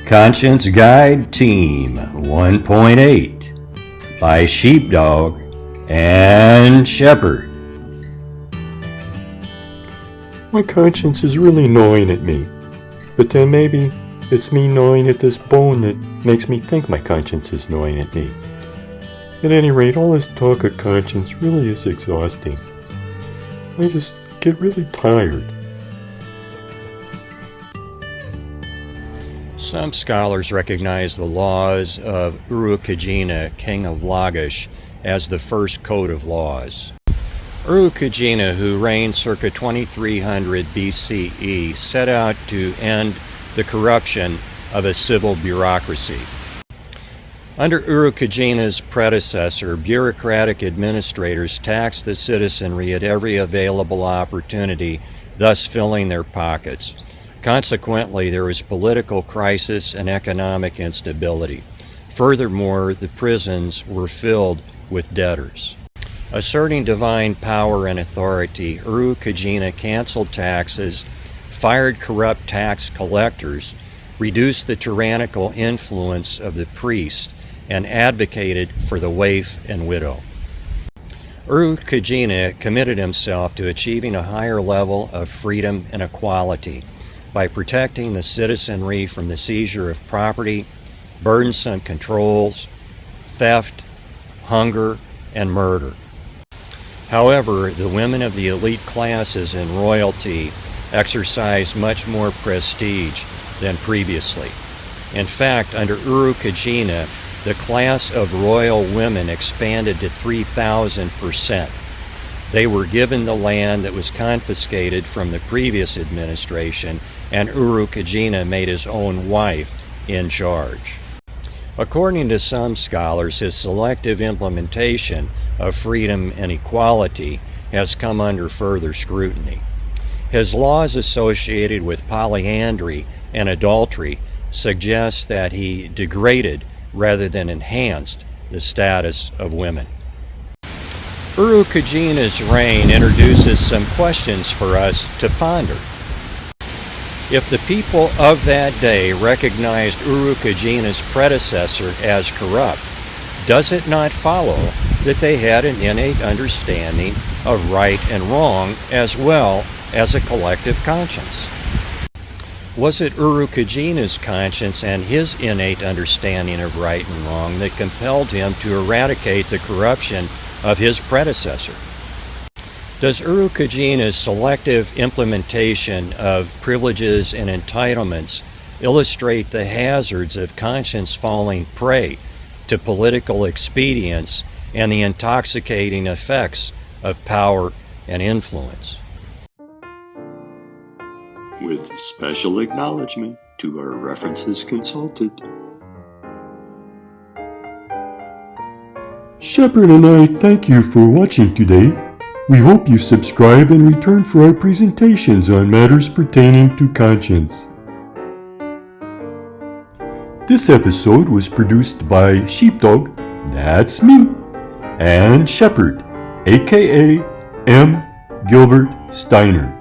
Conscience Guide Team 1.8 by Sheepdog and Shepherd. My conscience is really gnawing at me, but then maybe it's me gnawing at this bone that makes me think my conscience is gnawing at me. At any rate, all this talk of conscience really is exhausting. I just get really tired. Some scholars recognize the laws of Urukagina, king of Lagash, as the first code of laws. Urukagina, who reigned circa 2300 BCE, set out to end the corruption of a civil bureaucracy. Under Urukagina's predecessor, bureaucratic administrators taxed the citizenry at every available opportunity, thus filling their pockets. Consequently, there was political crisis and economic instability. Furthermore, the prisons were filled with debtors. Asserting divine power and authority, Urukagina canceled taxes, fired corrupt tax collectors, reduced the tyrannical influence of the priest, and advocated for the waif and widow. Urukagina committed himself to achieving a higher level of freedom and equality by protecting the citizenry from the seizure of property, burdensome controls, theft, hunger, and murder. However, the women of the elite classes and royalty exercised much more prestige than previously. In fact, under Urukagina, the class of royal women expanded to 3,000%. They were given the land that was confiscated from the previous administration, and Urukagina made his own wife in charge. According to some scholars, his selective implementation of freedom and equality has come under further scrutiny. His laws associated with polyandry and adultery suggest that he degraded rather than enhanced the status of women. Urukagina's reign introduces some questions for us to ponder. If the people of that day recognized Urukagina's predecessor as corrupt, does it not follow that they had an innate understanding of right and wrong as well as a collective conscience? Was it Urukagina's conscience and his innate understanding of right and wrong that compelled him to eradicate the corruption of his predecessor? Does Urukagina's selective implementation of privileges and entitlements illustrate the hazards of conscience falling prey to political expedience and the intoxicating effects of power and influence? With special acknowledgement to our references consulted. Shepherd and I thank you for watching today. We hope you subscribe and return for our presentations on matters pertaining to conscience. This episode was produced by Sheepdog, that's me, and Shepherd, aka M. Gilbert Steiner.